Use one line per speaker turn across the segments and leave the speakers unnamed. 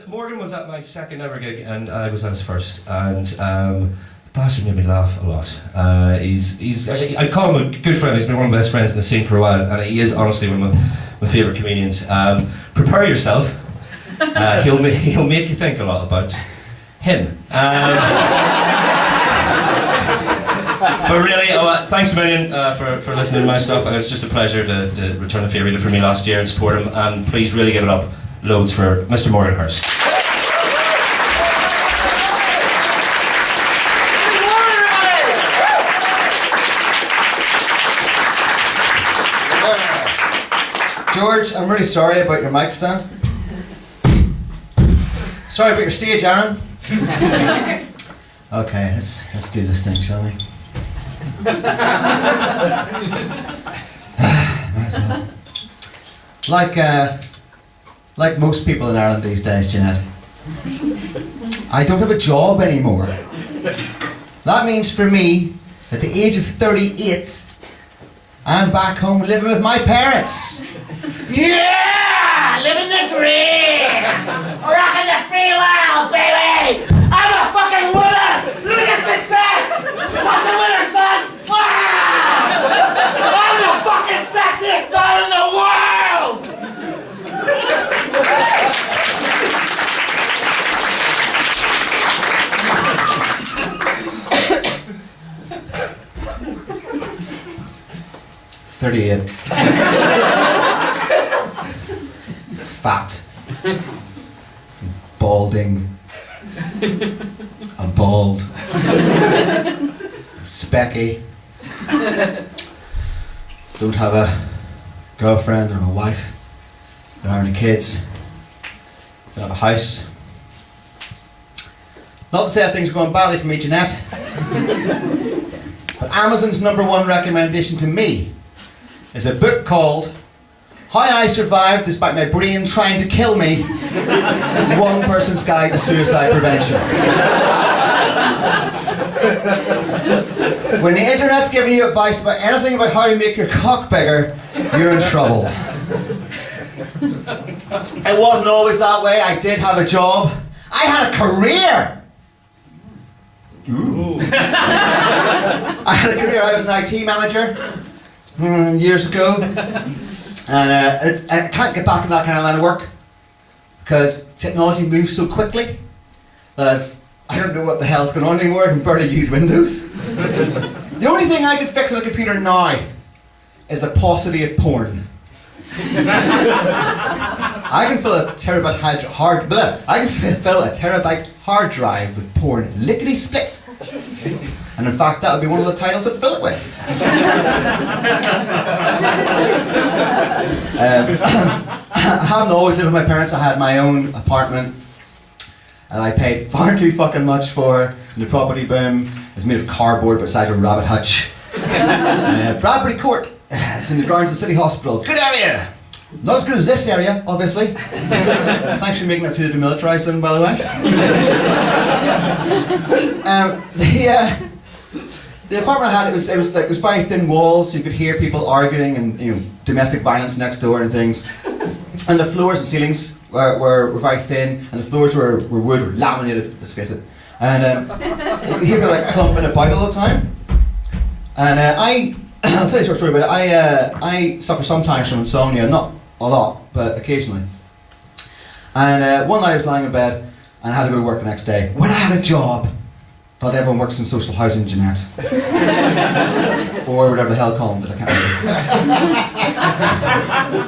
Morgan was at my second ever gig, and I was at his first, and the bastard made me laugh a lot. I call him a good friend. He's been one of my best friends in the scene for a while, and he is honestly one of my favourite comedians. Prepare yourself. He'll make you think a lot about him. But really, thanks a million for listening to my stuff, and it's just a pleasure to return the favour he did for me last year and support him. And please really give it up loads for Mr. Morgan Hearst.
George, I'm really sorry about your mic stand. Sorry about your stage, Aaron. Okay, let's do this thing, shall we? Might as well. Like most people in Ireland these days, Jeanette, I don't have a job anymore. That means for me, at the age of 38, I'm back home living with my parents. Yeah! Living the dream! Rocking the free world, baby! I'm a fucking winner! Look at success! What's a winner, son? Wow! I'm the fucking sexiest man in the world! 38. Fat. Balding. I'm bald. Specky. Don't have a girlfriend or a wife. Don't have any kids. Don't have a house. Not to say that things are going badly for me, Jeanette. But Amazon's #1 recommendation to me is a book called How I Survived Despite My Brain Trying to Kill Me, One Person's Guide to Suicide Prevention. When the internet's giving you advice about anything about how to make your cock bigger, you're in trouble. It wasn't always that way. I did have a job. I had a career. Ooh. I had a career. I was an IT manager years ago. And I can't get back in that kind of line of work because technology moves so quickly that I don't know what the hell's going on anymore. I can barely use Windows. The only thing I can fix on a computer now is a paucity of porn. I can fill a terabyte hard drive with porn lickety split. And in fact, that would be one of the titles I'd fill it with. I haven't always lived with my parents. I had my own apartment and I paid far too fucking much for the property boom. It's made of cardboard but the size of a rabbit hutch. Bradbury Court. It's in the grounds of the City Hospital. Good area! Not as good as this area, obviously. Thanks for making it through the demilitarised zone, by the way. The apartment I had, it was very thin walls, so you could hear people arguing and domestic violence next door and things. And the floors and ceilings were very thin, and the floors were wood, or laminated, let's face it. And you could hear people like clumping about all the time. And I'll tell you a short story about it. I suffer sometimes from insomnia, not a lot, but occasionally. And one night I was lying in bed and I had to go to work the next day. When I had a job, not everyone works in social housing, Jeanette. Or whatever the hell call them that I can't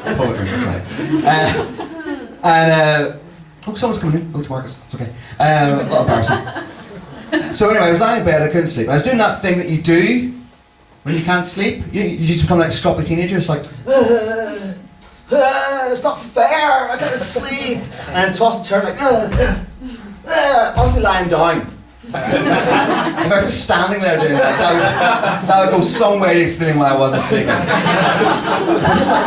remember. Poetry, that's right. Oh, someone's coming in. Oh, it's Marcus. It's okay. A little embarrassing. So anyway, I was lying in bed, I couldn't sleep. I was doing that thing that you do when you can't sleep. You just become like a scrappy teenager. It's like, it's not fair, I gotta sleep. And toss and turn like, obviously lying down. If I was just standing there doing that would go some way to explaining why I wasn't sleeping. I'm just like,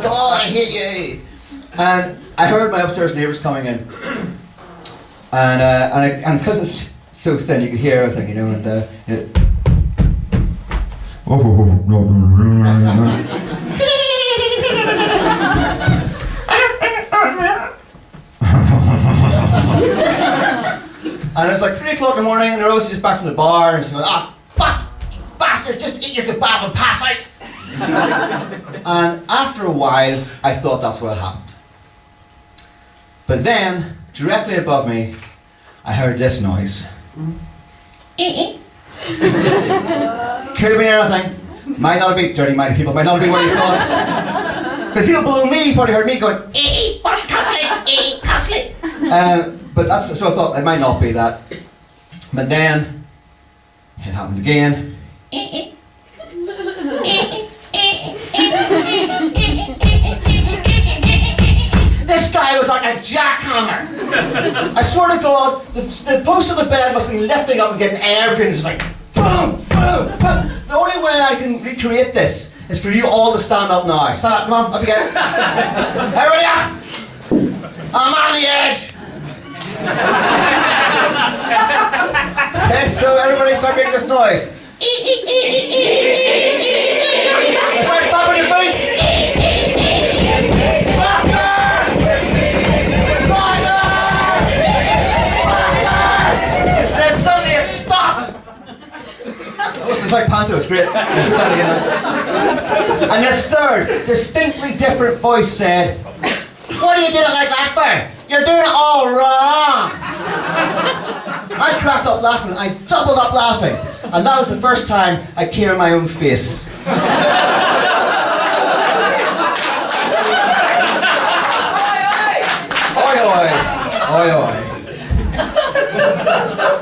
God, I hate you. And I heard my upstairs neighbours coming in. And because it's so thin, you could hear everything, and And it was like 3 o'clock in the morning, and the Rosie just back from the bar, and she's like, "Ah, fuck, bastards, just eat your kebab and pass out." And after a while, I thought that's what had happened. But then, directly above me, I heard this noise. Could have been anything. Might not be dirty minded people, might not be what you thought. Because people below me probably heard me going, what, can't sleep, can't sleep. But that's, so I thought it might not be that. But then, it happened again. This guy was like a jackhammer. I swear to God, the post of the bed must be lifting up and getting everything. It's like boom, boom, boom. The only way I can recreate this is for you all to stand up now. Stand up, come on, up you go. Everybody up! I'm on the edge. Okay, so everybody start making this noise. Start stomping your feet. It's like panto, it's great. And this third, distinctly different voice said, "What are you doing it like that for? You're doing it all wrong." I cracked up laughing, I doubled up laughing, and that was the first time I came in my own face. Oi oi, oi oi.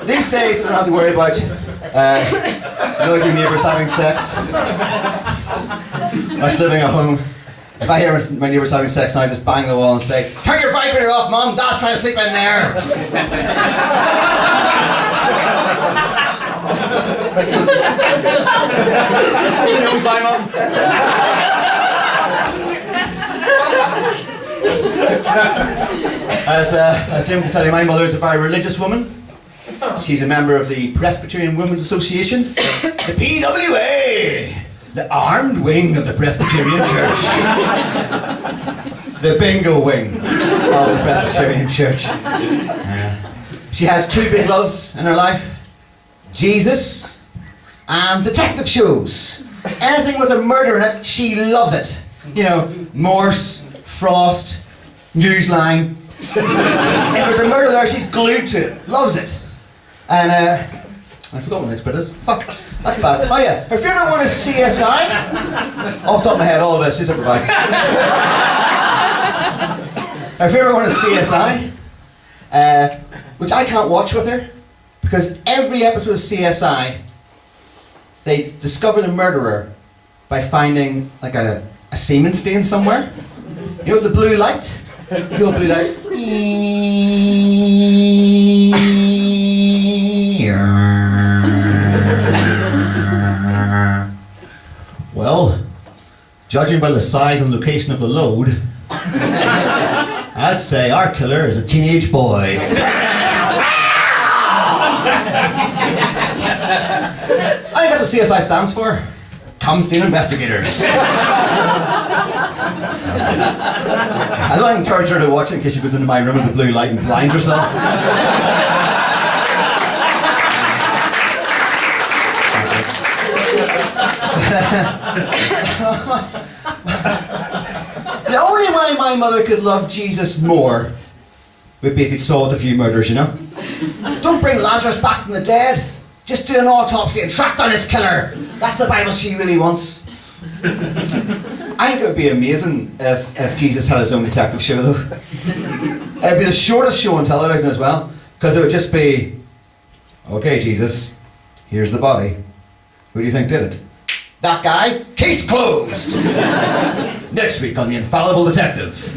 These days I don't have to worry about noisy neighbours having sex. I was living at home. If I hear my neighbours having sex now, I just bang the wall and say, "Turn your vibrator off, Mum, Dad's trying to sleep in there." You know who's my mum? As Jim can tell you, my mother is a very religious woman. She's a member of the Presbyterian Women's Association, the PWA, the armed wing of the Presbyterian Church, the bingo wing of the Presbyterian Church. She has two big loves in her life, Jesus and detective shows. Anything with a murder in it, she loves it. You know, Morse, Frost, Newsline. If there's a murder there, she's glued to it, loves it. And I forgot what the next bit is. Fuck, that's bad. Oh yeah, her favourite one is CSI. Off the top of my head, all of us, she's improvising. Her favourite one is CSI, which I can't watch with her, because every episode of CSI, they discover the murderer by finding like a semen stain somewhere. You know the blue light? The old blue light. Well, judging by the size and location of the load, I'd say our killer is a teenage boy. I think that's what CSI stands for. Comstein Investigators. I don't encourage her to watch it in case she goes into my room with the blue light and blinds herself. The only way my mother could love Jesus more would be if he'd solved a few murders, you know? Don't bring Lazarus back from the dead. Just do an autopsy and track down his killer. That's the Bible she really wants. I think it would be amazing if Jesus had his own detective show, though. It'd be the shortest show on television as well, because it would just be, "Okay, Jesus, here's the body. Who do you think did it? That guy? Case closed." Next week on The Infallible Detective.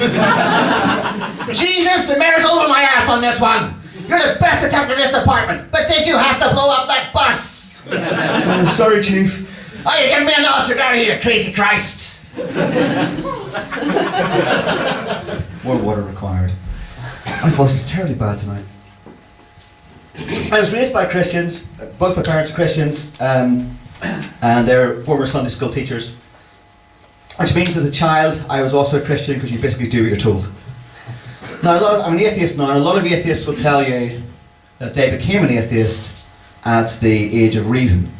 "Jesus, the mayor's over my ass on this one. You're the best detective in this department, but did you have to blow up that bus?" "Oh, sorry, Chief." "Oh, you're giving me a nose cigar here, you crazy Christ." More water required. My voice is terribly bad tonight. I was raised by Christians. Both my parents are Christians, and they're former Sunday school teachers. Which means as a child, I was also a Christian because you basically do what you're told. Now, I'm an atheist now, and a lot of atheists will tell you, that they became an atheist at the age of reason.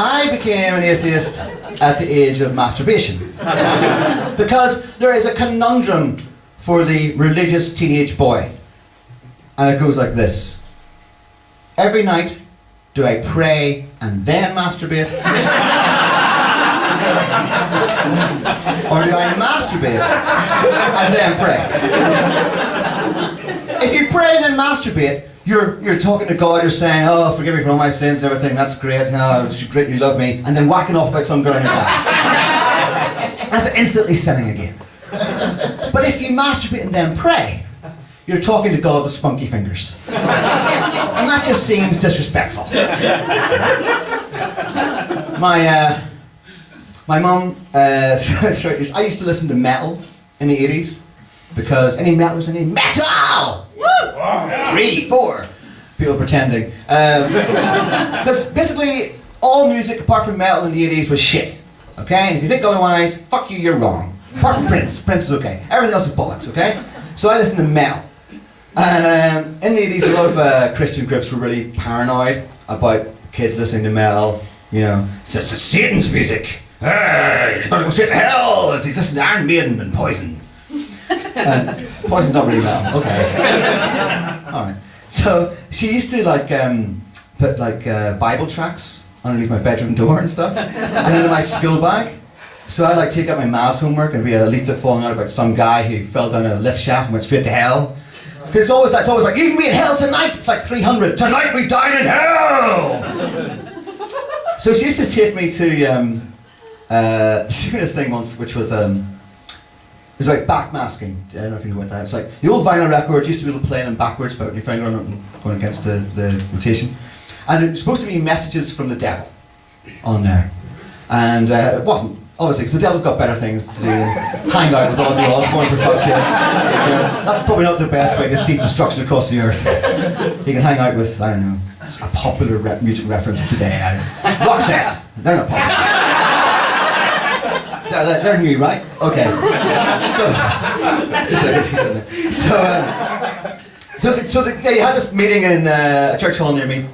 I became an atheist at the age of masturbation. Because there is a conundrum for the religious teenage boy. And it goes like this. Every night, do I pray and then masturbate? Or do I masturbate and then pray? If you pray and then masturbate, you're talking to God, you're saying, oh, forgive me for all my sins and everything, that's great, oh, it's great you love me, and then whacking off about some girl in your class. That's instantly sinning again. But if you masturbate and then pray, you're talking to God with spunky fingers. And that just seems disrespectful. My mum, throughout this, I used to listen to metal in the 80s, because any metalers, any metal! 3, 4 people pretending. Because basically, all music apart from metal in the 80s was shit. Okay? And if you think otherwise, fuck you, you're wrong. Apart from Prince. Prince is okay. Everything else is bollocks, okay? So I listened to metal. And in the 80s, a lot of Christian groups were really paranoid about kids listening to metal. You know, it's Satan's music. He's gonna go straight to hell. He's listening to Iron Maiden and Poison. Poison's not really metal. Okay. Alright. So she used to put Bible tracks underneath my bedroom door and stuff, and into my school bag. So I'd take out my maths homework and be a leaflet falling out about some guy who fell down a lift shaft and went straight to hell. Because it's always like, you can be in hell tonight! It's like 300. Tonight we dine in hell! So she used to take me to this thing once, which was it's like backmasking. I don't know if you know what that is. It's like the old vinyl records used to be able to play them backwards, but your finger on it and going against the rotation. And it was supposed to be messages from the devil on there. And it wasn't, obviously, because the devil's got better things to do than hang out with Ozzy Osbourne, for fuck's sake. That's probably not the best way to seek destruction across the earth. You can hang out with, I don't know, a popular music reference of today. Roxette. They're not popular. They're new, right? Okay. So, just like this, they had this meeting in a church hall near me,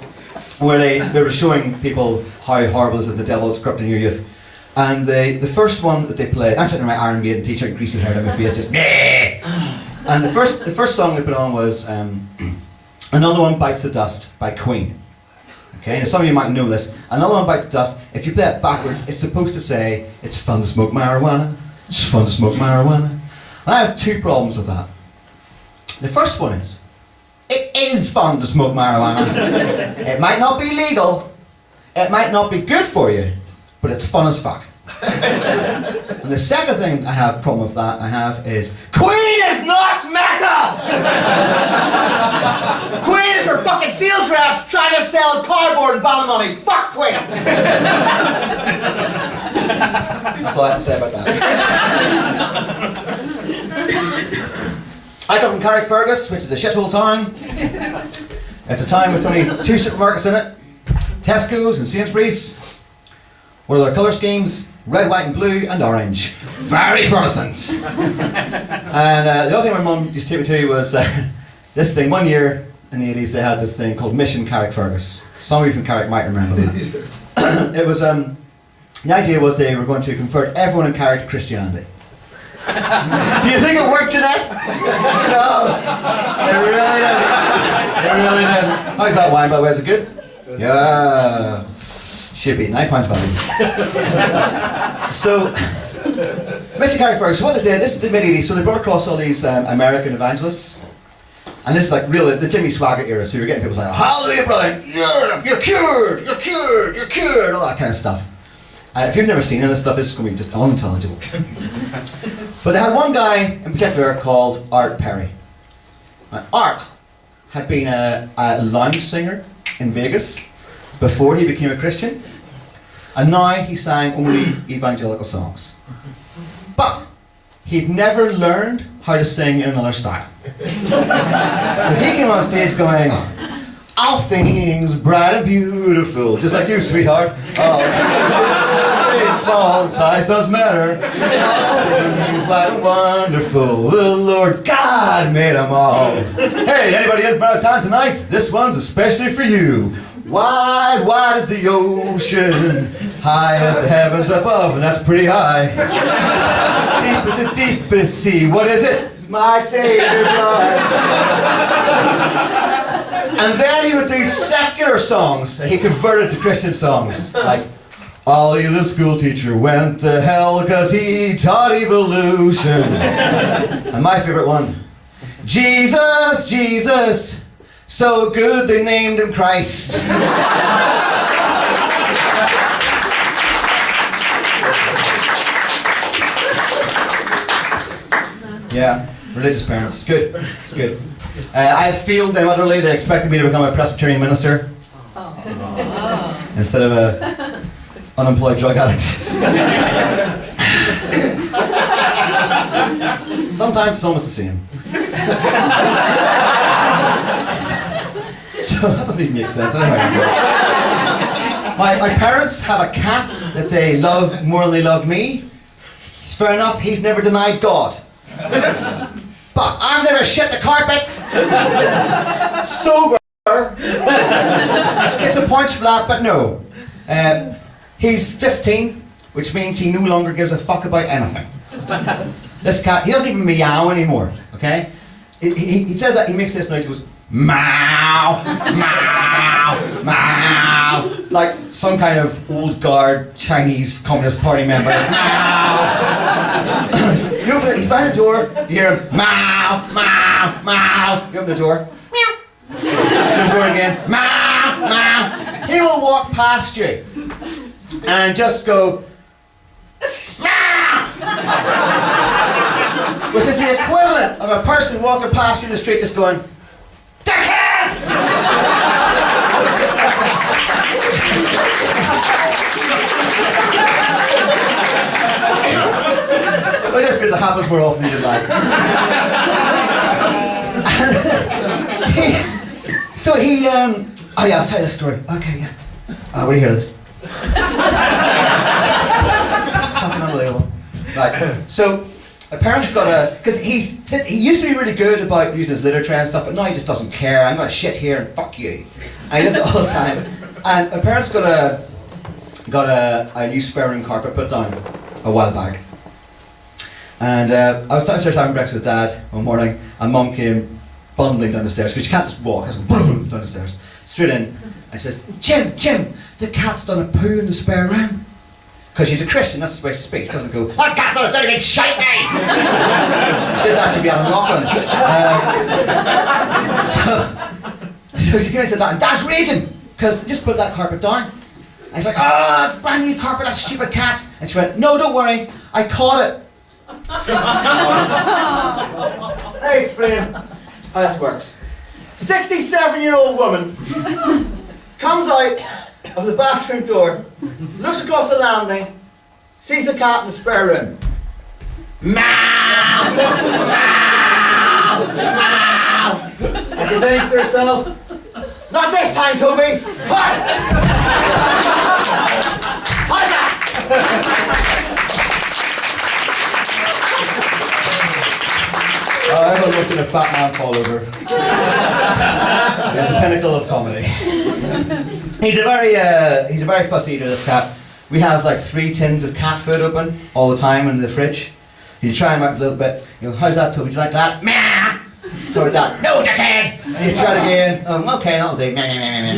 where they were showing people how horrible is the devil is corrupting your youth. And the first one that they played, I'm sitting in my Iron Maiden t-shirt, greasy hair down my face, just meh. And the first song they put on was Another One Bites the Dust by Queen. Okay, and some of you might know this. Another One Bites the Dust, if you play it backwards, it's supposed to say, it's fun to smoke marijuana, it's fun to smoke marijuana. And I have two problems with that. The first one is, it is fun to smoke marijuana. It might not be legal, it might not be good for you, but it's fun as fuck. And the second thing I have problem with that is Queen is not metal! Queen is for fucking sales reps trying to sell cardboard and Ballymoney. Fuck Queen! That's all I have to say about that. I come from Carrickfergus, which is a shithole town. It's a town with only 2 supermarkets in it. Tesco's and Sainsbury's. What are their colour schemes? Red, white and blue and orange. Very Protestant. And the other thing my mum used to take me to was this thing. One year in the 80s they had this thing called Mission Carrickfergus. Some of you from Carrick might remember that. It was, the idea was they were going to convert everyone in Carrick to Christianity. Do you think it worked, Jeanette? No. It really didn't. It really didn't. How's that wine, by the way? Is it good? Yeah. Should be, £9 value. So, Mission Carrickfergus, so what they did, this is the mid-80s, so they brought across all these American evangelists. And this is like really the Jimmy Swaggart era, so you're getting people saying, hallelujah, brother, you're cured, you're cured, you're cured, all that kind of stuff. And if you've never seen any of this stuff, it's going to be just unintelligible. But they had one guy in particular called Art Perry. Now, Art had been a lounge singer in Vegas before he became a Christian, and now he sang only evangelical songs. But he'd never learned how to sing in another style. So he came on stage going, all things bright and beautiful, just like you, sweetheart. Oh, and small, size doesn't matter. He's wide and wonderful. The Lord God made them all. Hey, anybody in from out of town tonight? This one's especially for you. Wide, wide as the ocean, high as the heavens above, and that's pretty high. Deep as the deepest sea. What is it? My Savior's blood. And then he would do secular songs that he converted to Christian songs. Like, Ollie the school teacher went to hell because he taught evolution. And my favorite one, Jesus, Jesus, so good they named him Christ. Yeah, religious parents. It's good. It's good. I failed them utterly. They expected me to become a Presbyterian minister instead of a unemployed drug addict. Sometimes it's almost the same. So that doesn't even make sense. Anyway, my parents have a cat that they love more than they love me. It's fair enough. He's never denied God. But I've never shit the carpet. Sober. It's a punch for that, but no. He's 15, which means he no longer gives a fuck about anything. This cat, he doesn't even meow anymore, okay? He said that he makes this noise, he goes, meow, meow, meow. Like some kind of old guard Chinese Communist Party member. Meow. You open it, he's behind the door, you hear him, meow, meow, meow. You open the door, meow. There's the door again, meow, meow. He will walk past you and just go, meow. Which is the equivalent of a person walking past you in the street just going, dickhead! Well, this because it happens more often than you'd like. Oh yeah, I'll tell you the story. Okay, yeah. What do you hear this? Fucking unbelievable. Right, so my parents got because he used to be really good about using his literature and stuff, but now he just doesn't care. I'm gonna shit here and fuck you. And he does it all the time. And my parents got a new spare room carpet put down a while back. And I was downstairs having breakfast with Dad one morning, and Mum came bundling down the stairs, because you can't just walk, it's boom, down the stairs, straight in, and says, Jim, the cat's done a poo in the spare room. Because she's a Christian, that's the way she speaks. She doesn't go, that cat's done a dirty big shite, mate! She did actually be on Lachlan. So she came in and said that, and Dad's raging, because just put that carpet down. And he's like, oh, it's brand new carpet, that stupid cat. And she went, no, don't worry, I caught it. Let me explain how this works. 67-year-old woman comes out of the bathroom door, looks across the landing, sees the cat in the spare room. Meow! Meow! Meow! And she thinks to herself, not this time, Toby! What? How's that? Everyone wants to see a fat man fall over. It's the pinnacle of comedy. He's a very fussy eater, this cat. We have like 3 tins of cat food open all the time in the fridge. You try him out a little bit. You go, how's that, Toby? Do you like that? Meow! Go with that. No, dickhead! And you try it again. Okay, that'll do. Meh, meh, meh, meh,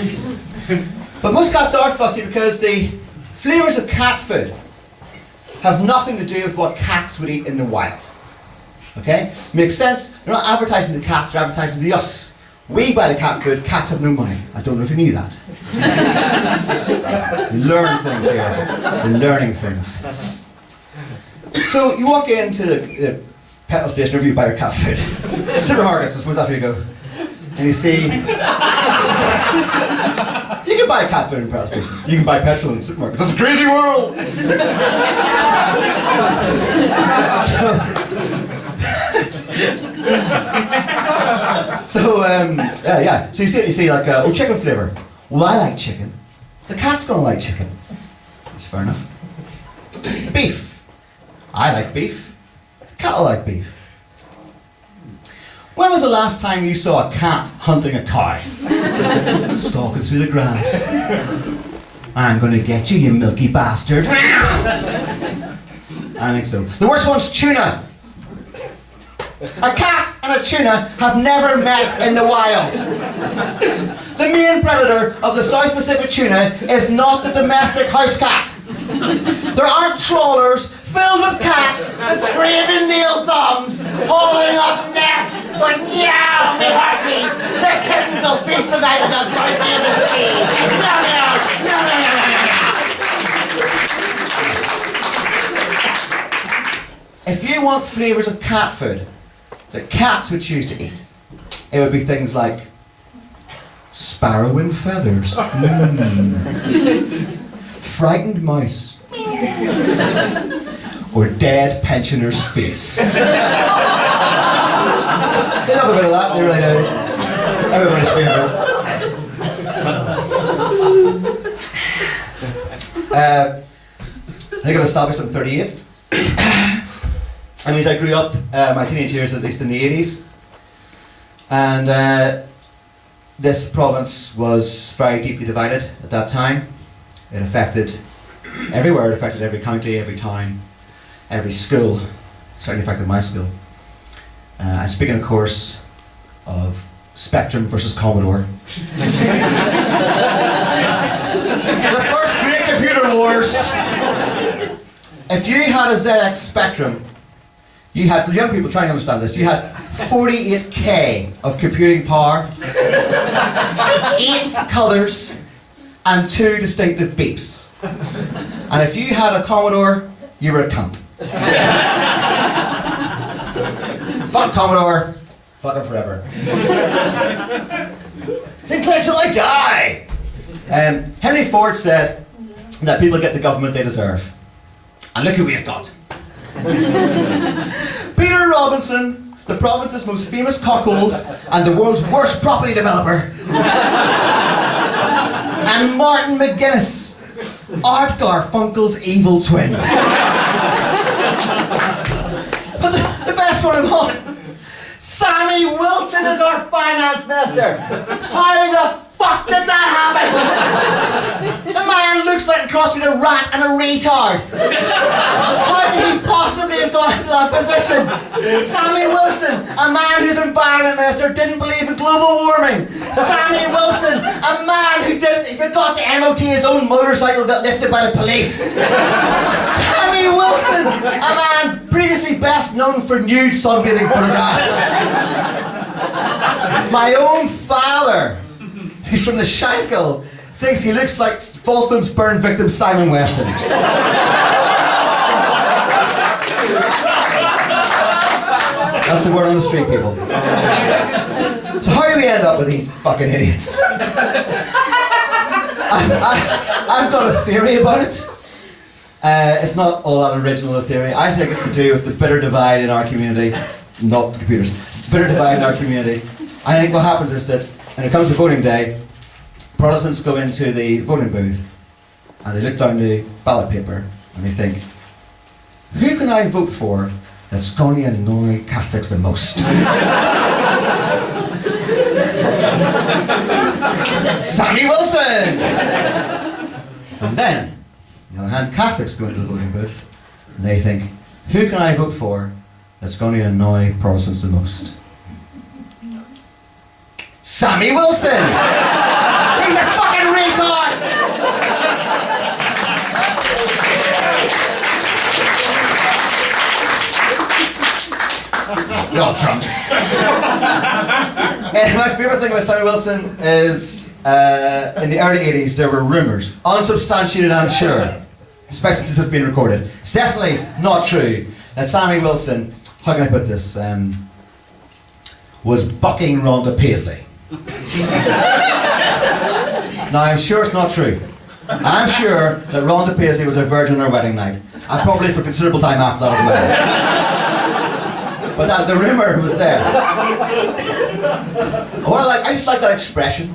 meh. But most cats are fussy because the flavours of cat food have nothing to do with what cats would eat in the wild. Okay? Makes sense? They're not advertising to cats, they're advertising to us. We buy the cat food, cats have no money. I don't know if you knew that. You learn things here. You're learning things. So you walk into the petrol station wherever you buy your cat food. Supermarkets, I suppose that's where you go. And you see... You can buy cat food in petrol stations. You can buy petrol in supermarkets. That's a crazy world! So you see like, chicken flavour. Well, I like chicken. The cat's gonna like chicken. That's fair enough. Beef. I like beef. Cattle like beef. When was the last time you saw a cat hunting a cow? Stalking through the grass. I'm gonna get you, you milky bastard. I think so. The worst one's tuna. A cat and a tuna have never met in the wild. The main predator of the South Pacific tuna is not the domestic house cat. There aren't trawlers filled with cats with craven nail thumbs hauling up nets for meow me hearties. The kittens will feast the night of the birthday of the sea. Meow meow, meow meow meow meow meow. If you want flavours of cat food that cats would choose to eat, it would be things like sparrow in feathers, frightened mouse, or dead pensioner's face. They love a bit of that, they really do. Everybody's favourite. I think I was established in 38. That means I grew up my teenage years, at least in the 80s. And this province was very deeply divided at that time. It affected everywhere. It affected every county, every town, every school. It certainly affected my school. I'm speaking, of course, of Spectrum versus Commodore. The first great computer wars. If you had a ZX Spectrum, you had, for young people trying to understand this, you had 48K of computing power, 8 colours, and 2 distinctive beeps. And if you had a Commodore, you were a cunt. Fuck Commodore, fuck him forever. Sinclair till I die! Henry Ford said that people get the government they deserve. And look who we've got. Peter Robinson, the province's most famous cuckold and the world's worst property developer. And Martin McGuinness, Art Garfunkel's evil twin. But the best one of all, Sammy Wilson is our finance minister. How the fuck did that happen? The man looks like a cross between a rat and a retard. How did he possibly have got into that position? Sammy Wilson, a man whose environment minister didn't believe in global warming. Sammy Wilson, a man who forgot to MOT his own motorcycle got lifted by the police. Sammy Wilson, a man previously best known for nude sunbathing photographs. My own father, who's from the Shankill, thinks he looks like Falklands burn victim Simon Weston. That's the word on the street, people. So how do we end up with these fucking idiots? I've got a theory about it. It's not all that original a theory. I think it's to do with the bitter divide in our community, not the computers. Bitter divide in our community. I think what happens is that when it comes to voting day, Protestants go into the voting booth and they look down the ballot paper and they think, who can I vote for that's going to annoy Catholics the most? Sammy Wilson! And then, on the other hand, Catholics go into the voting booth and they think, who can I vote for that's going to annoy Protestants the most? Sammy Wilson! He's a fucking retard! You're all drunk. My favourite thing about Sammy Wilson is in the early 80s there were rumours, unsubstantiated I'm sure, especially since it's been recorded. It's definitely not true that Sammy Wilson, how can I put this, was bucking Rhonda Paisley. Now I'm sure it's not true. I'm sure that Rhonda Paisley was a virgin on her wedding night, and probably for considerable time after that as well. But the rumour was there. I just like that expression.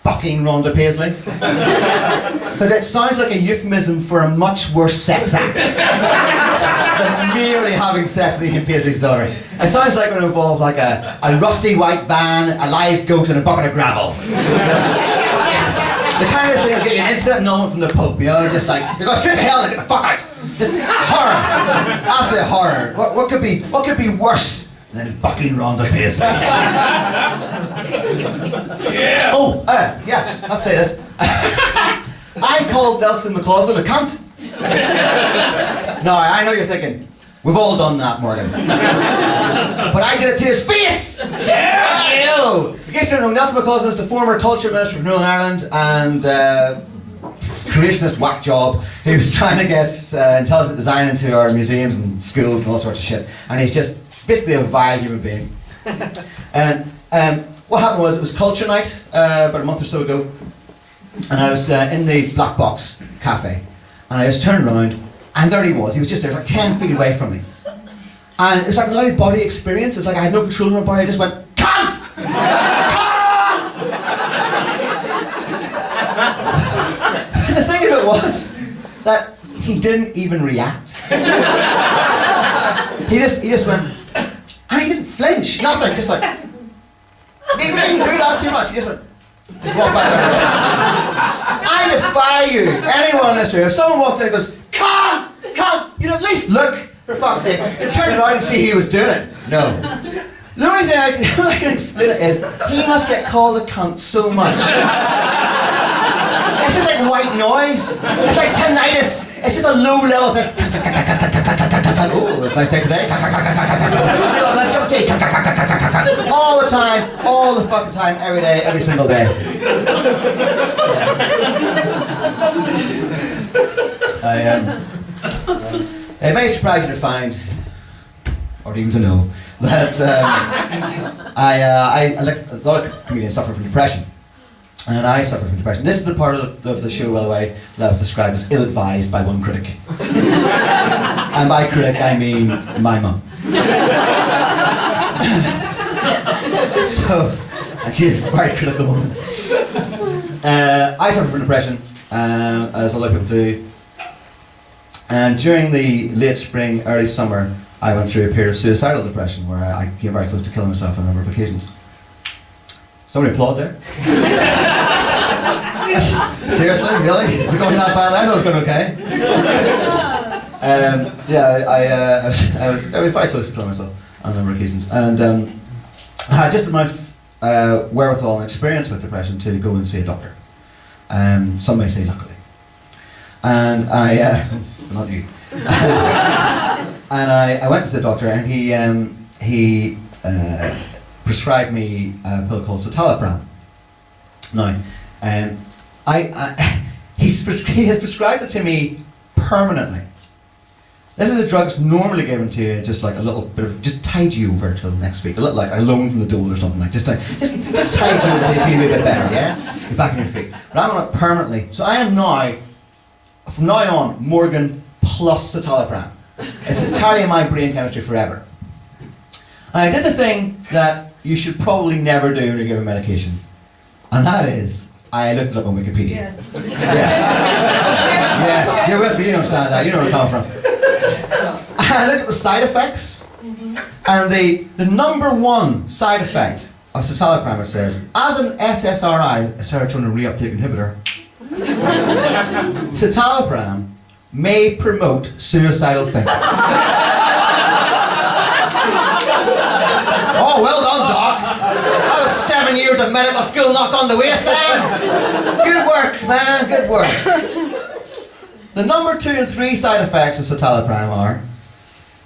bucking Rhonda Paisley. Because it sounds like a euphemism for a much worse sex act than merely having sex with Ian Paisley's daughter. It sounds like it would involve like a rusty white van, a live goat and a bucket of gravel. The kind of thing that'll get you an instant annulment from the Pope, you know, just like, you're going straight to hell and get the fuck out. Just horror. Absolute horror. What could be worse than bucking Rhonda Paisley?
Yeah.
Oh, yeah, I'll say this. I called Nelson McCausland a cunt. No, I know you're thinking, we've all done that, Morgan. But I did it to his face! Yeah! You! In case you don't know, Nelson McCausland is the former culture minister for Northern Ireland and creationist whack job who was trying to get intelligent design into our museums and schools and all sorts of shit. And he's just basically a vile human being. And what happened was, it was culture night about a month or so ago, and I was in the Black Box Cafe, and I just turned around, and there he was just there, like 10 feet away from me. And it was like an out-of-body experience. It's like I had no control of my body, I just went, CUNT! CUNT! The thing of it was that he didn't even react. He just went, and he didn't flinch, nothing, just like, he didn't do that too much, he just went, just walked back over. I defy you, anyone in this room, if someone walked in and goes, CUNT! CUNT! You'd at least look, for fuck's sake, and turn around and see he was doing it. No. The only thing I can explain it is, he must get called a cunt so much. It's just like white noise. It's like tinnitus. It's just a low level thing. Oh, it's a nice day today. Nice cup of tea. All the time, all the fucking time, every day, every single day. It may surprise you to find, or even to know, that like a lot of comedians suffer from depression. And I suffer from depression. This is the part of the show, by the way, that was described as ill-advised by one critic. And by critic, I mean my mum. And she is a very critical woman. I suffer from depression, as a lot of people do. And during the late spring, early summer, I went through a period of suicidal depression where I came very close to killing myself on a number of occasions. Somebody applaud there? Seriously? Really? Is it going that bad? I thought it was going okay. I was very close to killing myself on a number of occasions. And I had just enough wherewithal and experience with depression to go and see a doctor. Some may say luckily. And not you. And I went to the doctor, and he prescribed me a pill called citalopram. Now, he has prescribed it to me permanently. This is a drug that's normally given to you, just like a little bit of, just tide you over till next week, a little like a loan from the dole or something, like just tide you over so you feel a bit better, yeah? You're back on your feet. But I'm on it permanently, so I am now, from now on, Morgan plus citalopram. It's entirely in my brain chemistry forever. And I did the thing that you should probably never do when you're given medication, and that is, I looked it up on Wikipedia. Yes, you're with me, you understand that, you know where I'm coming from. I looked at the side effects, and the number one side effect of citalopram, it says, as an SSRI, a serotonin reuptake inhibitor, citalopram may promote suicidal thinking. Oh, well done, Doc. That was 7 years of medical school knocked on the waste, Good work, man, good work. The number 2 and 3 side effects of citalopram are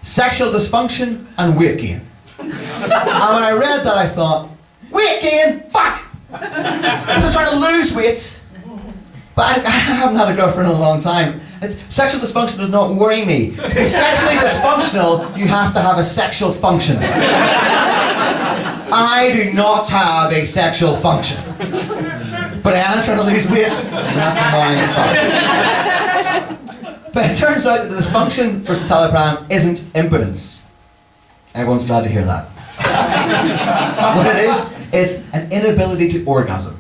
sexual dysfunction and weight gain. And when I read that, I thought, weight gain? Fuck! Because I'm trying to lose weight. But I haven't had a girlfriend in a long time. Sexual dysfunction does not worry me. To be sexually dysfunctional, you have to have a sexual function. I do not have a sexual function. But I am trying to lose weight, and that's annoying as fuck. But it turns out that the dysfunction for citalopram isn't impotence. Everyone's glad to hear that. What it is an inability to orgasm.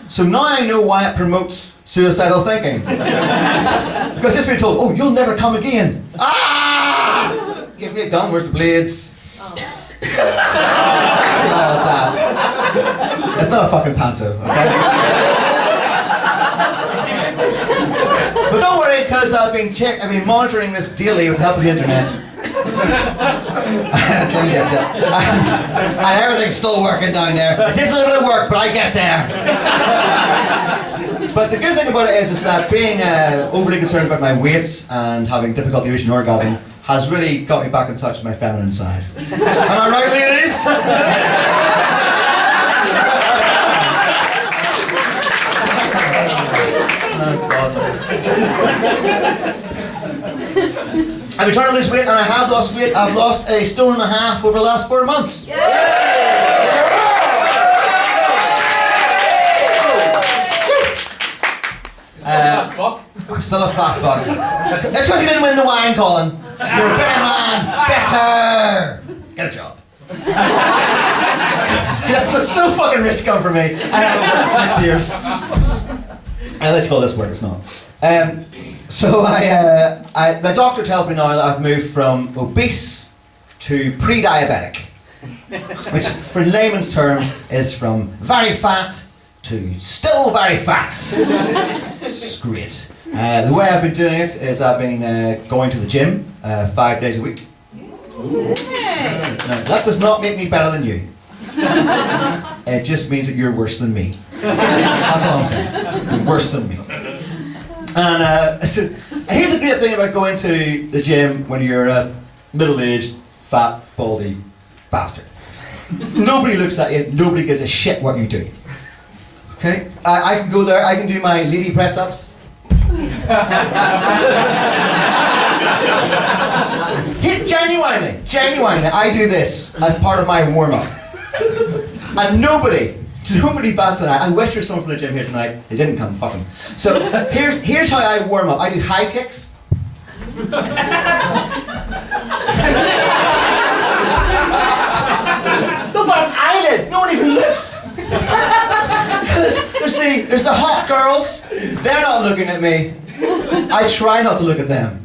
So now I know why it promotes suicidal thinking. Because it's been told, oh, you'll never come again. Ah! Give me a gun, where's the blades? Oh, Dad. It's not a fucking panto, okay? But don't worry, because I've been monitoring this daily with the help of the internet. Jim gets it. And everything's still working down there. It takes a little bit of work, but I get there. But the good thing about it is that being overly concerned about my weight and having difficulty reaching orgasm has really got me back in touch with my feminine side. Am I right, ladies? Oh, God. I've been trying to lose weight, and I have lost weight. I've lost 1.5 stone over the last 4 months. Yeah. I'm still a fat fuck. That's because you didn't win the wine, Colin. You're a better man. Better. Get a job. This is so fucking rich come for me. I haven't worked in 6 years. Let's call this work. It's not. So the doctor tells me now that I've moved from obese to pre-diabetic, which, for layman's terms, is from very fat to still very fat. It's great. The way I've been doing it is I've been going to the gym 5 days a week. Now, that does not make me better than you. It just means that you're worse than me. That's all I'm saying. You're worse than me. And so, here's the great thing about going to the gym when you're a middle-aged, fat, baldy bastard. Nobody looks at you, nobody gives a shit what you do. Okay? I can go there, I can do my lady press-ups. Genuinely, I do this as part of my warm-up. And nobody bats an eye. I wish there was someone from the gym here tonight. They didn't come, fuck them. So here's how I warm up. I do high kicks. Don't buy an eyelid. No one even looks. There's the hot girls. They're not looking at me. I try not to look at them.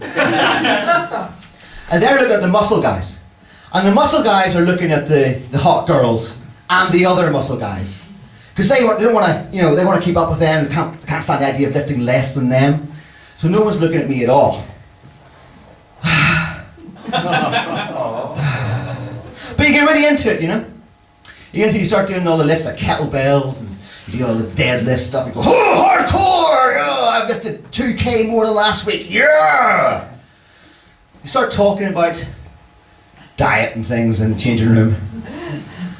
And they're looking at the muscle guys. And the muscle guys are looking at the hot girls and the other muscle guys. Because they don't want to, they want to keep up with them. They can't stand the idea of lifting less than them. So no one's looking at me at all. But you get really into it, You start doing all the lifts, like kettlebells, and you do all the deadlift stuff. You go, oh, hardcore! Oh, I've lifted 2K more than last week. Yeah! You start talking about diet and things in the changing room.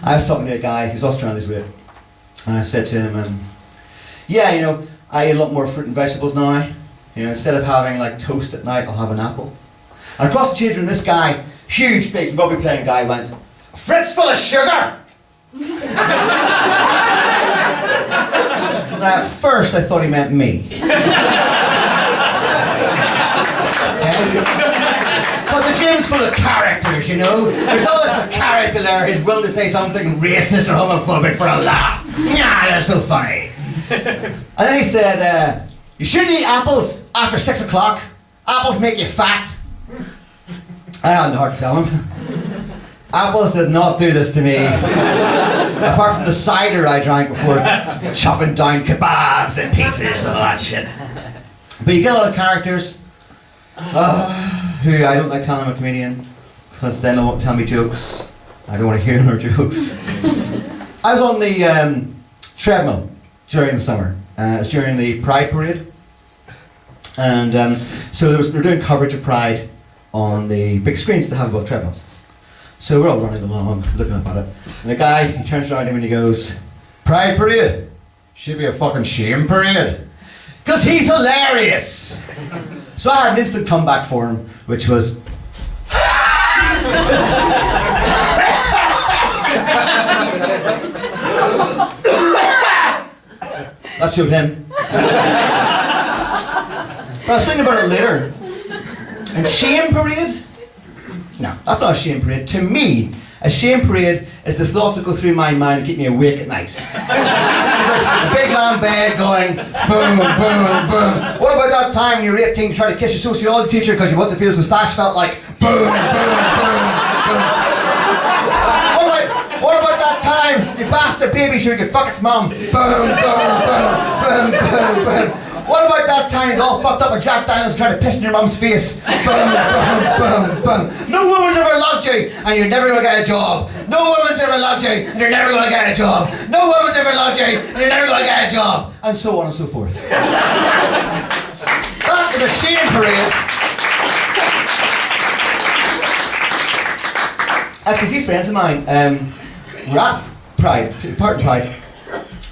I was talking to a guy who's Australian weight, and I said to him, I eat a lot more fruit and vegetables now. Instead of having like toast at night, I'll have an apple. And across the changing room, this guy, huge, big rugby playing guy, went, "A fritz full of sugar!" Now, at first, I thought he meant me. But the gym's full of characters, There's always a character there who's willing to say something racist or homophobic for a laugh. Yeah, they're so funny. And then he said, you shouldn't eat apples after 6 o'clock. Apples make you fat. I had the heart to tell him. Apples did not do this to me. Apart from the cider I drank before chopping down kebabs and pizzas and all that shit. But you get a lot of characters who I don't like telling I'm a comedian, because then they won't tell me jokes. I don't want to hear their jokes. I was on the treadmill during the summer. It was during the Pride parade. And so they're doing coverage of Pride on the big screens they have above treadmills. So we're all running along, looking up at it. And the guy, he turns around to him and he goes, "Pride parade? Should be a fucking shame parade." Because he's hilarious! So I had an instant comeback for him, which was... That showed him. But I was thinking about it later. And shame parade? No, that's not a shame parade. To me, a shame parade is the thoughts that go through my mind and keep me awake at night. There's a big long bed going boom, boom, boom. What about that time when you were 18 you tried to kiss your sociology teacher because you wanted to feel his moustache felt like boom, boom, boom, boom. What about that time you bathed the baby so you could fuck its mum? Boom, boom, boom, boom, boom, boom. What about that time you got all fucked up with Jack Daniels and tried to piss in your mum's face? Boom, boom, boom, boom. No woman's ever loved you and you're never gonna get a job. No woman's ever loved you and you're never gonna get a job. No woman's ever loved you and you're never gonna get a job. And so on and so forth. That is a shame parade. Actually, a few friends of mine were at Pride, part of Pride.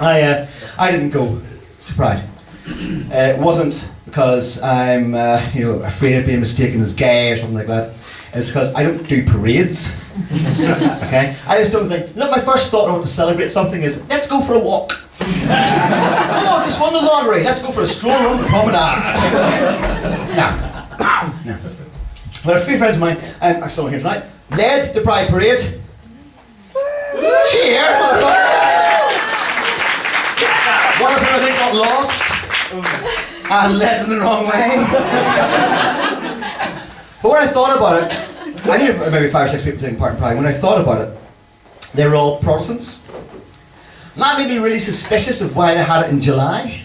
I didn't go to Pride. It wasn't because I'm afraid of being mistaken as gay or something like that. It's because I don't do parades. Okay? I just don't think. Look, my first thought when I want to celebrate something is, let's go for a walk. Oh, I just won the lottery. Let's go for a stroll around the promenade. No. But a few friends of mine, I'm still here tonight, led the Pride Parade. Cheer, motherfucker! One of them I think got lost and led them the wrong way. But when I thought about it, I knew maybe 5 or 6 people taking part in Pride. When I thought about it, they were all Protestants. And that made me really suspicious of why they had it in July.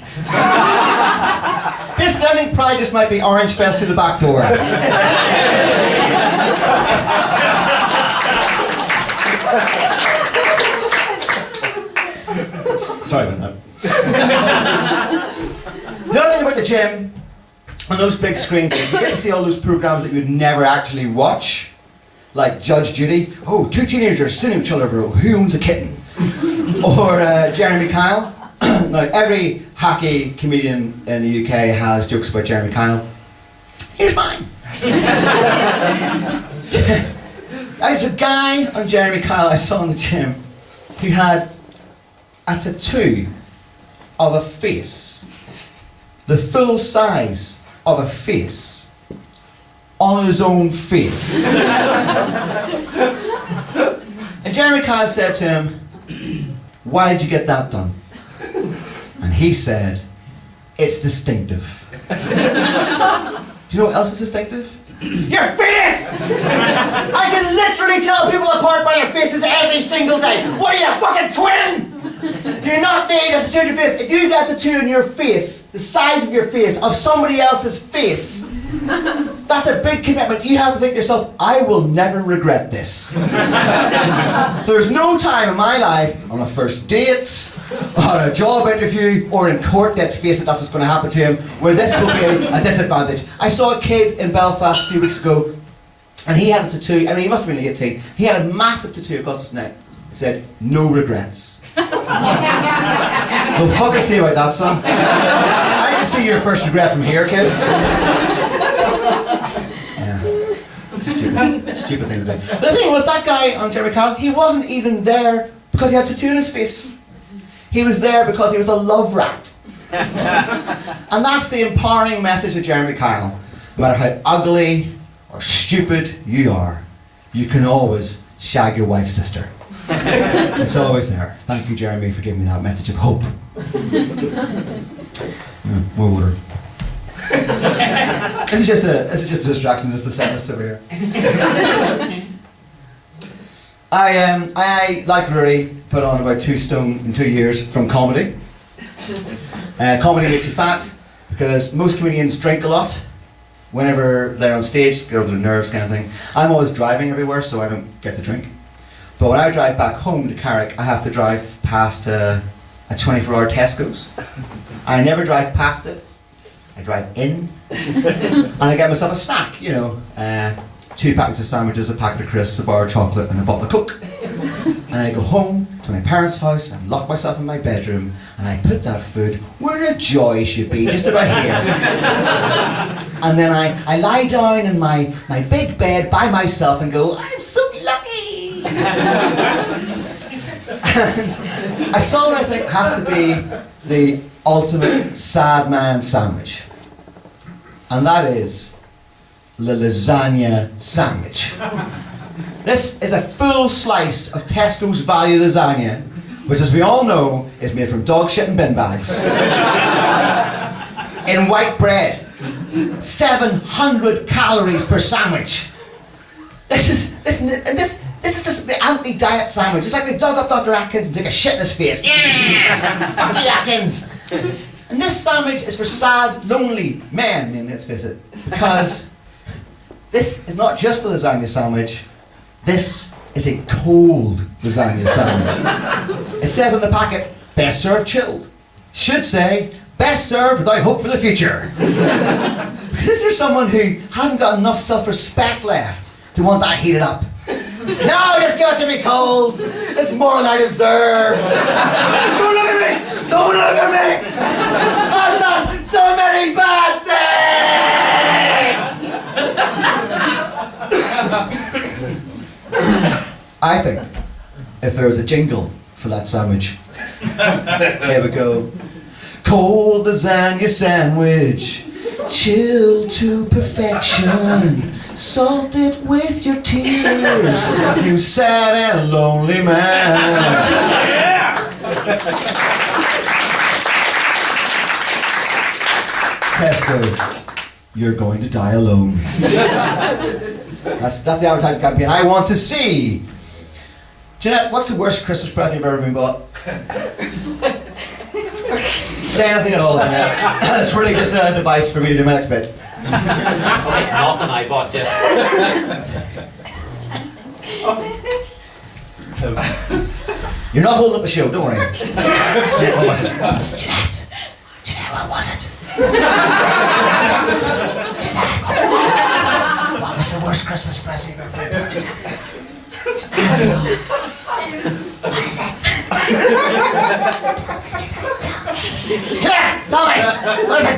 Basically, I think Pride just might be Orange Fest through the back door. Sorry about that. The other thing about the gym, on those big screens, is you get to see all those programs that you'd never actually watch. Like Judge Judy. Oh, 2 teenagers suing each other over who owns a kitten. Or Jeremy Kyle. Now, every hacky comedian in the UK has jokes about Jeremy Kyle. Here's mine. There's a guy on Jeremy Kyle I saw in the gym who had a tattoo of a face, the full size of a face, on his own face. And Jeremy Kyle said to him, "Why did you get that done?" And he said, "It's distinctive." Do you know what else is distinctive? Your face! I can literally tell people apart by their faces every single day. What are you, a fucking twin? You're not there to tattoo your face. If you got a tattoo on your face, the size of your face, of somebody else's face, that's a big commitment. You have to think to yourself, I will never regret this. There's no time in my life, on a first date, on a job interview, or in court, let's face it, that's what's going to happen to him, where this will be a disadvantage. I saw a kid in Belfast a few weeks ago, and he had a tattoo, and he must have been 18, he had a massive tattoo across his neck. It said, "No regrets." Well, fucking see about that, son. I can see your first regret from here, kid. Yeah. Stupid thing to do. The thing was, that guy on Jeremy Kyle, he wasn't even there because he had a tattoo on his face. He was there because he was a love rat. And that's the empowering message of Jeremy Kyle. No matter how ugly or stupid you are, you can always shag your wife's sister. It's always there. Thank you, Jeremy, for giving me that message of hope. More water. This is just a distraction, just to set this over here. I like Rory, put on about 2 stone in 2 years from comedy. Comedy makes you fat because most comedians drink a lot. Whenever they're on stage, get over their nerves kind of thing. I'm always driving everywhere, so I don't get to drink. But when I drive back home to Carrick, I have to drive past a 24-hour Tesco's. I never drive past it. I drive in. And I get myself a snack, 2 packets of sandwiches, a packet of crisps, a bar of chocolate, and a bottle of Coke. And I go home to my parents' house and lock myself in my bedroom, and I put that food where the joy should be, just about here. And then I lie down in my big bed by myself and go, I'm so lucky! And I saw what I think has to be the ultimate sad man sandwich. And that is the lasagna sandwich. This is a full slice of Tesco's value lasagna which as we all know is made from dog shit and bin bags, in white bread. 700 calories per sandwich. This is just the anti-diet sandwich. It's like they dug up Dr. Atkins and took a shit in his face. Yeah, Dr. Atkins. And this sandwich is for sad, lonely men, let's face it, because this is not just a lasagna sandwich. This is a cold lasagna sandwich. It says on the packet, best served chilled. Should say, best served without hope for the future. This is someone who hasn't got enough self-respect left to want that heated up. No, just give it to me cold. It's more than I deserve. Don't look at me. Don't look at me. I've done so many bad things. I think if there was a jingle for that sandwich, here we go. Cold lasagna sandwich, chilled to perfection, salted with your tears, you sad and lonely man. Tesco, you're going to die alone. That's the advertising campaign I want to see. Jeanette, what's the worst Christmas present you've ever been bought? Say anything at all, Jeanette. It's really just a device for me to do my next bit.
Nothing, I bought this.
You're not holding up the show, don't worry. Jeanette, what was it? Jeanette, what was it? Jeanette, what was the worst Christmas present you've ever been bought, Jeanette? I don't know. What is it? Jeanette, tell me! What is it?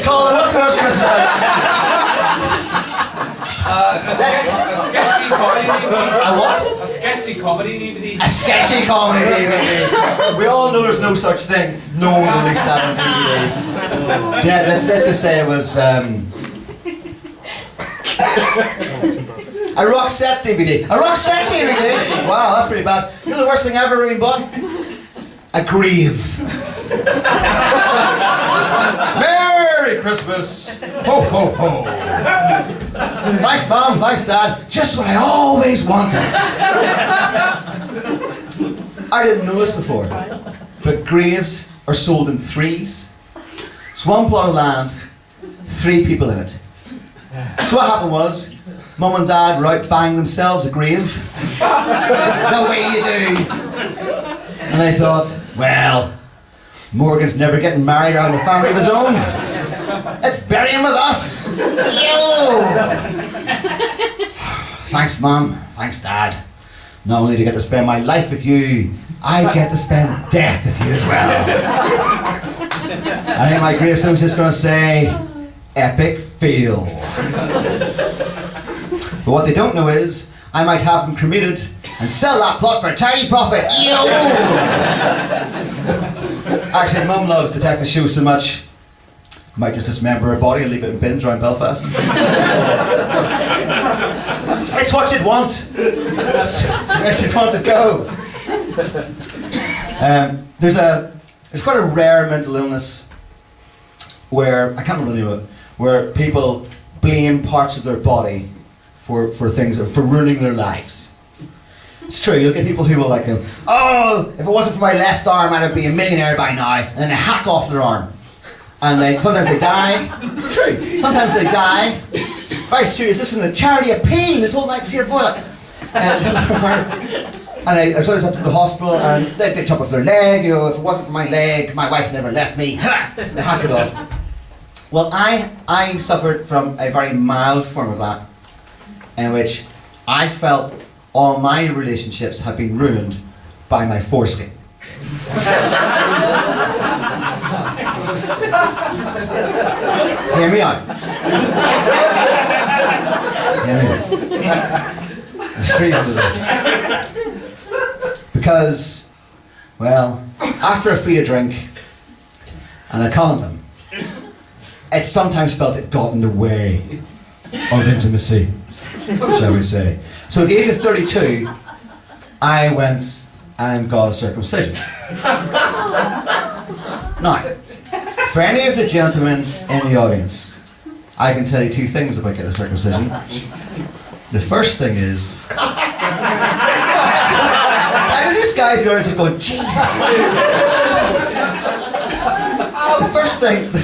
Colin, what's the worst Christmas present?
A sketchy comedy DVD.
A what?
A sketchy comedy DVD.
A sketchy comedy DVD. We all know there's no such thing. No one released that on DVD. Jeanette, let's just say it was a Roxette DVD. A Roxette DVD! Wow, that's pretty bad. You know the worst thing I've ever really bought? A Grieve. Merry Christmas! Ho, ho, ho! Thanks, Mom. Thanks, Dad. Just what I always wanted. I didn't know this before, but Graves are sold in threes. It's one plot of land, 3 people in it. So what happened was, Mum and Dad were out buying themselves a grave. The way you do. And they thought, well, Morgan's never getting married around a family of his own. Let's bury him with us. Yo! Thanks, Mum. Thanks, Dad. Not only do I get to spend my life with you, I get to spend death with you as well. I think my gravestone's just going to say, epic fail. But what they don't know is, I might have them cremated and sell that plot for a tiny profit. Yo! Actually, Mum loves Detective Show so much, I might just dismember her body and leave it in bins around Belfast. It's what you'd want. It's where you'd want to go. There's quite a rare mental illness where, I can't remember the name of it, where people blame parts of their body for things, for ruining their lives. It's true, you'll get people who will oh, if it wasn't for my left arm, I'd be a millionaire by now, and then they hack off their arm. And sometimes they die. It's true, sometimes they die. Very serious, this isn't a charity appeal, this whole night to see your boiler. And I sort of went to the hospital, and they chop off their leg, if it wasn't for my leg, my wife never left me. They hack it off. Well, I suffered from a very mild form of that, in which I felt all my relationships have been ruined by my foreskin. Hear me out. Hear me out. There's a reason to this. Because, well, after a free drink and a condom, it sometimes felt it got in the way of intimacy, shall we say. So at the age of 32, I went and got a circumcision. Now, for any of the gentlemen in the audience, I can tell you two things about getting a circumcision. The first thing is, there's this guy's in the audience just going, Jesus. The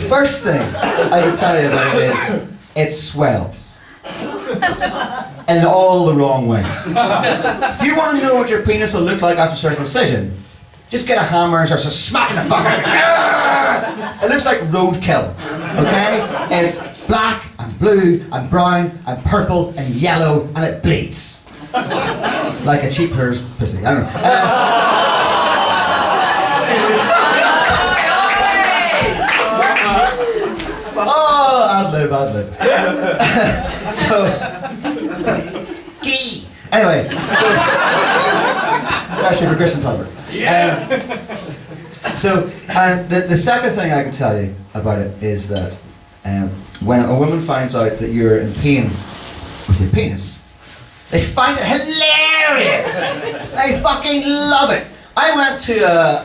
first thing I can tell you about it is, it swells. In all the wrong ways. If you want to know what your penis will look like after circumcision, just get a hammer and start smacking the fuck out of it. It looks like roadkill, okay? It's black and blue and brown and purple and yellow and it bleeds. Like a cheap Hearst pussy, I don't know. Oh, ad-lib. Anyway, especially for Chris and Talbot. The second thing I can tell you about it is that when a woman finds out that you're in pain with your penis, they find it hilarious. They fucking love it. I went to a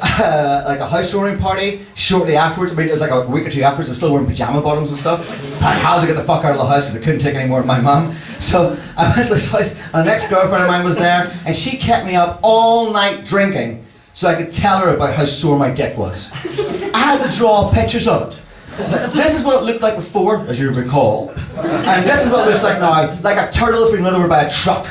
housewarming party shortly afterwards. I mean, it was like a week or two afterwards. I was still wearing pajama bottoms and stuff. I had to get the fuck out of the house because I couldn't take any more of my mum. So I went to this house, and an ex-girlfriend of mine was there, and she kept me up all night drinking so I could tell her about how sore my dick was. I had to draw pictures of it. This is what it looked like before, as you recall, and this is what it looks like now, like a turtle that's been run over by a truck.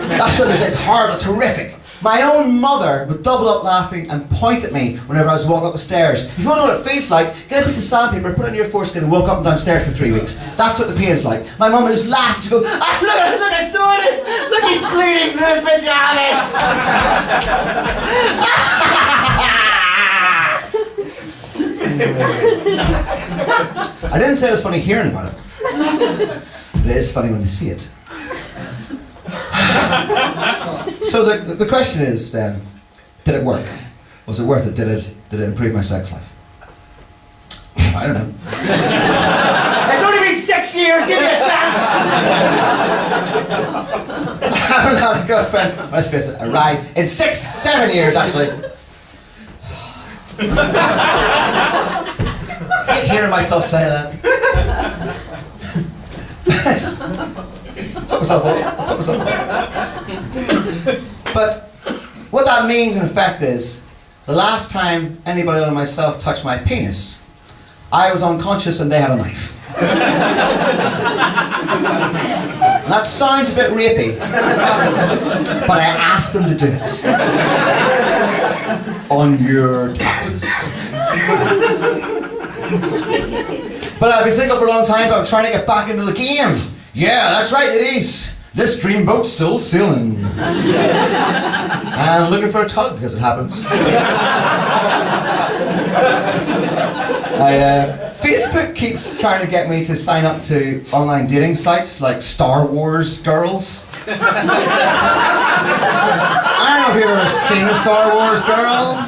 That's what it is. It's horrible. It's horrific. My own mother would double up laughing and point at me whenever I was walking up the stairs. If you want to know what it feels like, get a piece of sandpaper, put it on your foreskin and walk up and down stairs for 3 weeks. That's what the pain's like. My mum would just laugh and she'd go, look how sore it is! Look, he's bleeding through his pajamas! I didn't say it was funny hearing about it, but it is funny when you see it. So the question is then, did it work? Was it worth it? Did it improve my sex life? I don't know. It's only been 6 years, give me a chance! I haven't had a girlfriend, let's face it, a ride in 7 years actually. I hate hearing myself say that. Put myself up. But what that means in effect is, the last time anybody other than myself touched my penis, I was unconscious and they had a knife. And that sounds a bit rapey, but I asked them to do it. On your taxes. But I've been single for a long time, but I'm trying to get back into the game. Yeah, that's right, it is. This dreamboat's still sailing. And I'm looking for a tug, because it happens. Facebook keeps trying to get me to sign up to online dating sites like Star Wars Girls. I don't know if you've ever seen a Star Wars girl.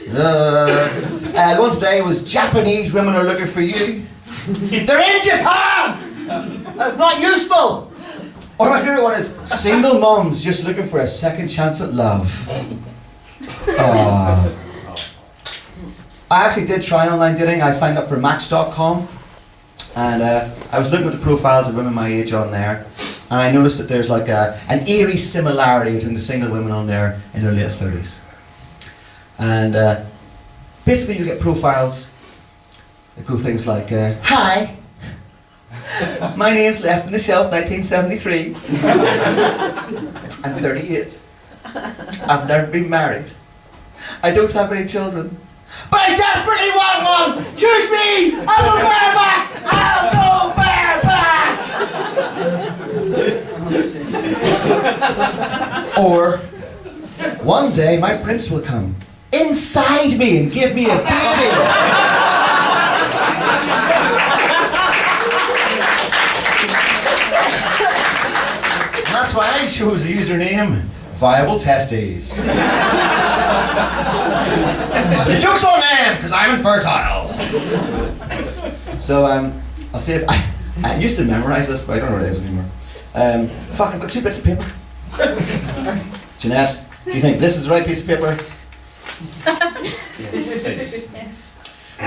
The one today was Japanese women are looking for you. They're in Japan! That's not useful! Or my favourite one is single moms just looking for a second chance at love. I actually did try online dating. I signed up for Match.com, and I was looking at the profiles of women my age on there, and I noticed that there's like an eerie similarity between the single women on there in their late 30s. And basically you get profiles that go things like, hi, my name's Left on the Shelf 1973. I'm 38. I've never been married. I don't have any children. But I desperately want one! Choose me! I'll go bareback! I'll go bareback! Or, one day my prince will come inside me and give me a baby. And that's why I chose the username Viable Testes. The joke's on them, because I'm infertile. So, I'll see if I used to memorize this, but I don't know what it is anymore. Fuck, I've got 2 bits of paper. Jeanette, do you think this is the right piece of paper?
Yes.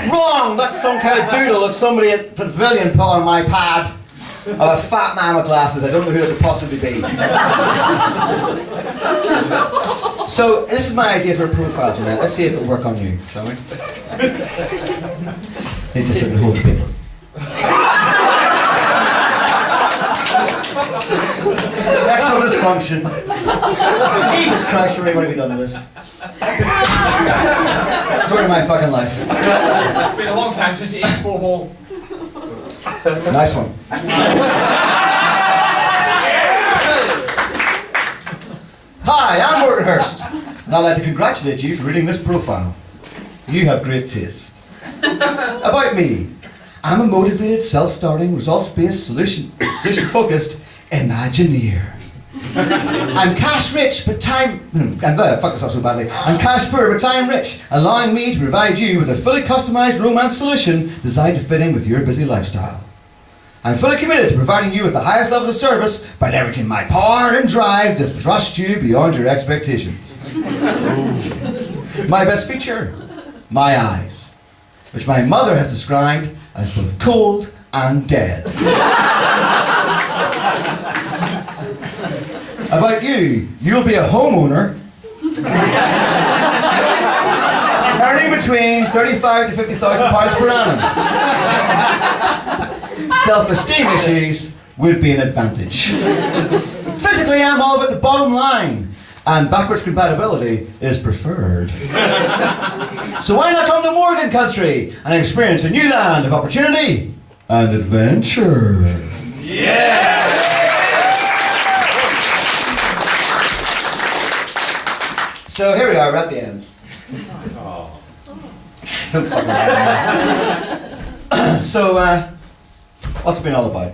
Wrong! That's some kind of doodle that somebody at the pavilion put on my pad of a fat man with glasses. I don't know who it could possibly be. So, this is my idea for a profile, Jeanette. Let's see if it'll work on you, shall we? Need to sit and hold the paper. Sexual dysfunction. Jesus Christ, Ray, what have you done to this? Story of my fucking life.
It's been a long time since you ate 4 whole.
Nice one. Hi, I'm Morgan Hearst, and I'd like to congratulate you for reading this profile. You have great taste. About me, I'm a motivated, self-starting, results-based, solution-focused Imagineer. I'm cash rich, but time... fuck this up so badly. I'm cash poor, but time rich, allowing me to provide you with a fully customized romance solution designed to fit in with your busy lifestyle. I'm fully committed to providing you with the highest levels of service by leveraging my power and drive to thrust you beyond your expectations. My best feature? My eyes, which my mother has described as both cold and dead. About you, you'll be a homeowner earning between 35 to 50,000 pounds per annum. Self-esteem issues would be an advantage. Physically, I'm all about the bottom line, and backwards compatibility is preferred. So why not come to Morgan country and experience a new land of opportunity and adventure? Yeah! So here we are, we're at the end. Don't fucking lie. So, what's it been all about?